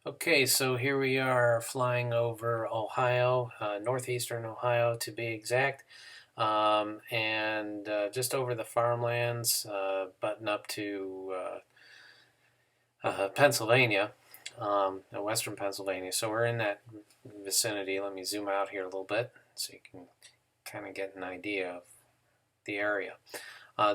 Okay, so here we are flying over Ohio, northeastern Ohio to be exact, and just over the farmlands, button up to Pennsylvania, western Pennsylvania. So we're in that vicinity. Let me zoom out here a little bit so you can kind of get an idea of the area.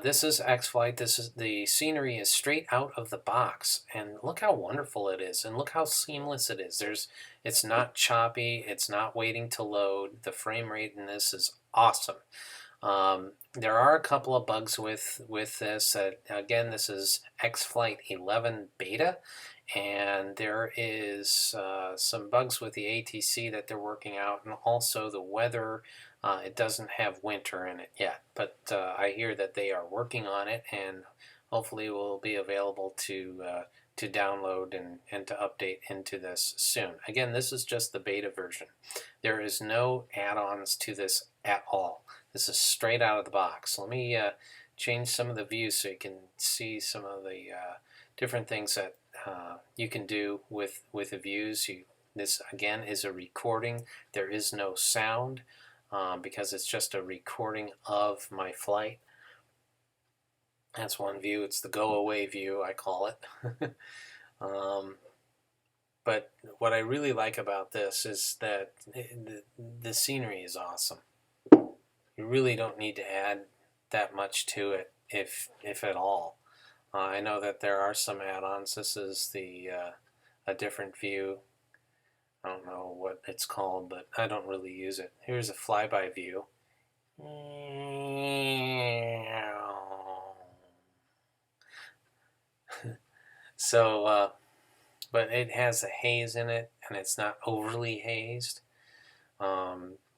This is Xflight. This is the scenery is straight out of the box, and look how wonderful it is, and look how seamless it is. It's not choppy. It's not waiting to load. The frame rate in this is awesome. There are a couple of bugs with this. Again, this is Xflight11 beta, and there is some bugs with the ATC that they're working out, and also the weather. It doesn't have winter in it yet, but I hear that they are working on it, and hopefully will be available to download and to update into this soon. Again, this is just the beta version. There is no add-ons to this at all. This is straight out of the box. Let me change some of the views so you can see some of the different things that you can do with the views. This again is a recording. There is no sound because it's just a recording of my flight. That's one view. It's the go away view, I call it. But what I really like about this is that the scenery is awesome. You really don't need to add that much to it, if at all. I know that there are some add-ons. This is a different view. I don't know what it's called, but I don't really use it. Here's a flyby view. So, but it has a haze in it, and it's not overly hazed.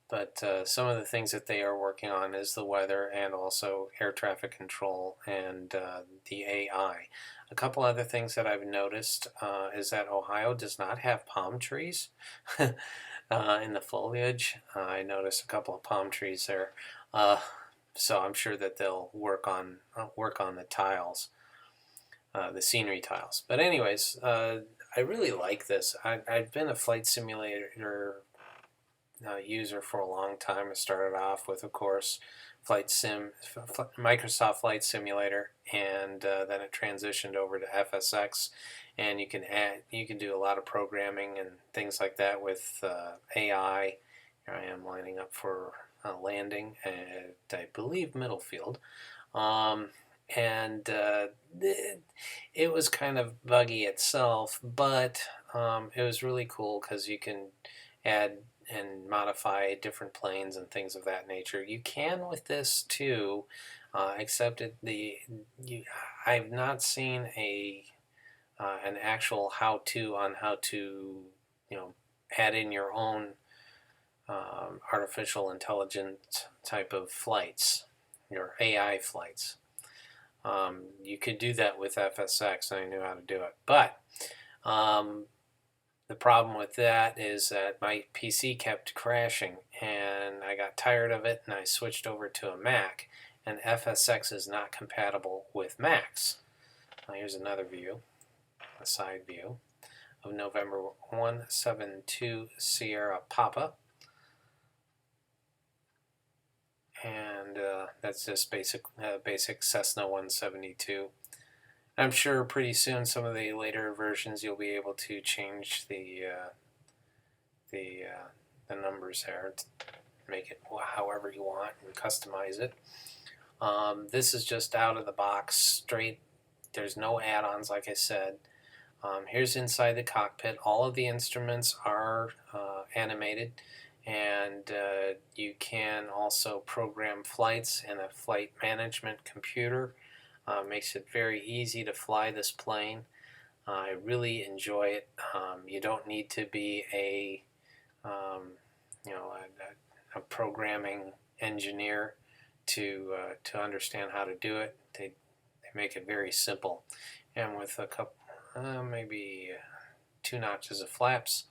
But some of the things that they are working on is the weather and also air traffic control and the AI. A couple other things that I've noticed is that Ohio does not have palm trees in the foliage. I noticed a couple of palm trees there, so I'm sure that they'll work on the tiles, the scenery tiles. But anyways, I really like this. I've been a flight simulator user for a long time. I started off with, of course, Microsoft Flight Simulator, and then it transitioned over to FSX, and you can do a lot of programming and things like that with AI. Here I am lining up for landing at, I believe, Middlefield. And it was kind of buggy itself, but it was really cool because you can add and modify different planes and things of that nature. You can with this too, except I've not seen an actual how-to on how to add in your own artificial intelligence type of flights, your AI flights. You could do that with FSX, and I knew how to do it, but the problem with that is that my PC kept crashing, and I got tired of it, and I switched over to a Mac, and FSX is not compatible with Macs. Now here's another view, a side view of November 172 Sierra Papa, and that's just basic Cessna 172. I'm sure pretty soon some of the later versions you'll be able to change the numbers there, to make it however you want and customize it. This is just out of the box, straight. There's no add-ons, like I said. Here's inside the cockpit. All of the instruments are animated, and you can also program flights in a flight management computer. Makes it very easy to fly this plane. I really enjoy it. You don't need to be a programming engineer to understand how to do it. They make it very simple, and with a couple, maybe 2 notches of flaps,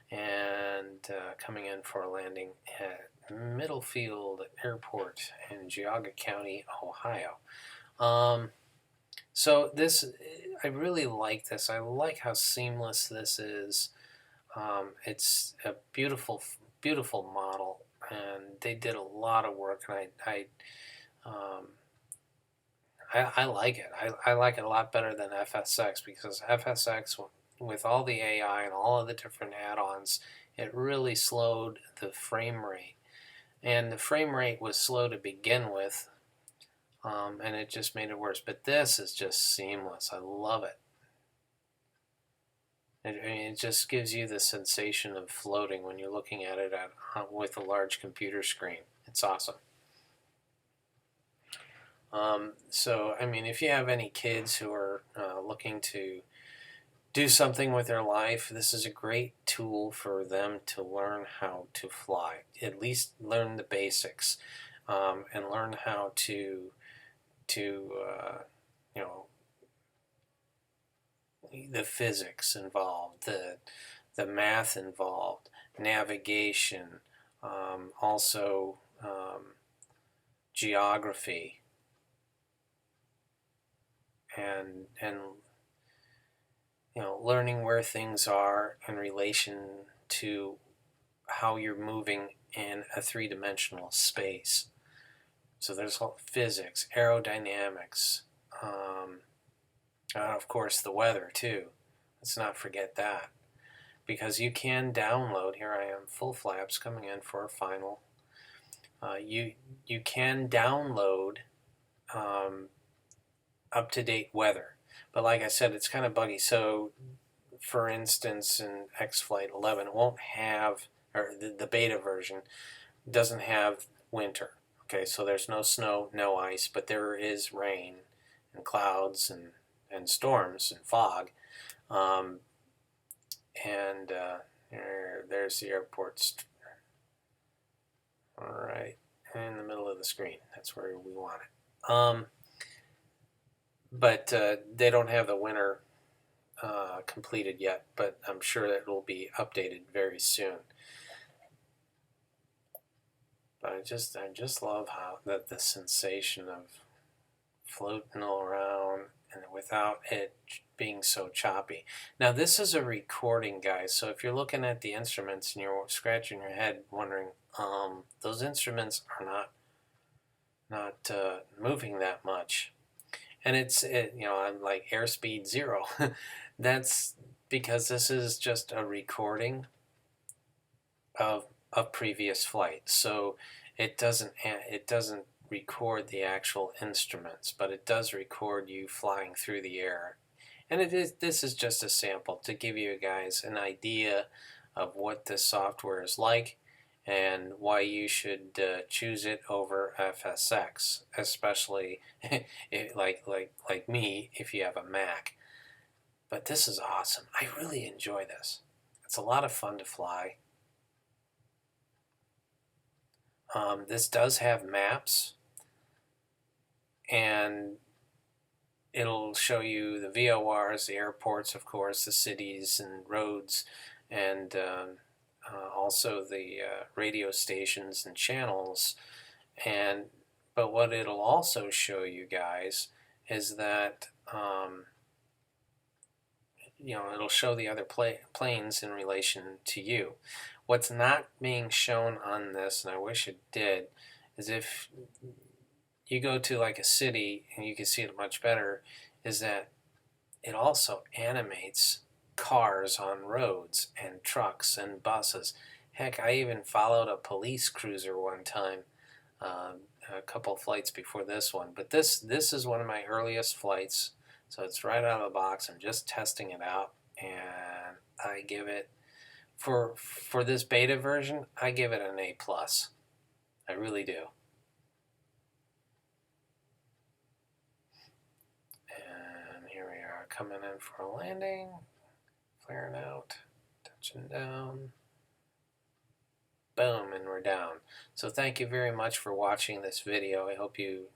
and coming in for a landing at Middlefield Airport in Geauga County, Ohio. So this, I really like this. I like how seamless this is. It's a beautiful, beautiful model, and they did a lot of work, and um, I like it. I like it a lot better than FSX, because FSX, with all the AI and all of the different add-ons, it really slowed the frame rate. And the frame rate was slow to begin with, and it just made it worse. But this is just seamless. I love it. It just gives you the sensation of floating when you're looking at it with a large computer screen. It's awesome. So, I mean, if you have any kids who are looking to do something with their life, this is a great tool for them to learn how to fly. At least learn the basics, and learn how to you know, the physics involved, the math involved, navigation, also geography, and learning where things are in relation to how you're moving in a three-dimensional space. So there's physics, aerodynamics, of course the weather too. Let's not forget that, because you can download. Here I am, full flaps coming in for a final. You can download up-to-date weather, but like I said, it's kind of buggy. So, for instance, in Xflight11, it won't have, or the beta version doesn't have winter. Okay, so there's no snow, no ice, but there is rain and clouds and storms and fog. And there's the airport. All right, in the middle of the screen. That's where we want it. But they don't have the winter completed yet, but I'm sure that it will be updated very soon. But I just love how the sensation of floating around and without it being so choppy. Now this is a recording, guys, so if you're looking at the instruments and you're scratching your head wondering, those instruments are not moving that much. And I'm like airspeed 0. That's because this is just a recording of previous flights. So it doesn't record the actual instruments, but it does record you flying through the air. And this is just a sample to give you guys an idea of what this software is like and why you should choose it over FSX, especially like me if you have a Mac. But this is awesome. I really enjoy this. It's a lot of fun to fly. This does have maps, and it'll show you the VORs, the airports, of course, the cities and roads, and also the radio stations and channels. But what it'll also show you guys is that it'll show the other planes in relation to you. What's not being shown on this, and I wish it did, is if you go to like a city, and you can see it much better, is that it also animates cars on roads and trucks and buses. Heck, I even followed a police cruiser one time, a couple of flights before this one. But this is one of my earliest flights, so it's right out of the box. I'm just testing it out, and I give it, for this beta version, I give it an A+. I really do. And here we are coming in for a landing, flaring out, touching down. Boom, and we're down. So thank you very much for watching this video. I hope you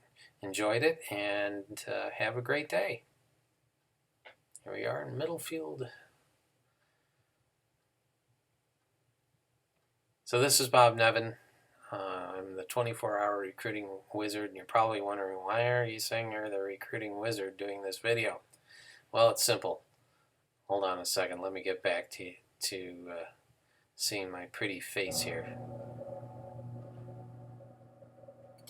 enjoyed it, and have a great day. Here we are in Middlefield. So this is Bob Nevin. I'm the 24-hour recruiting wizard, and you're probably wondering, why are you saying you're the recruiting wizard doing this video? Well, it's simple. Hold on a second. Let me get back to seeing my pretty face here.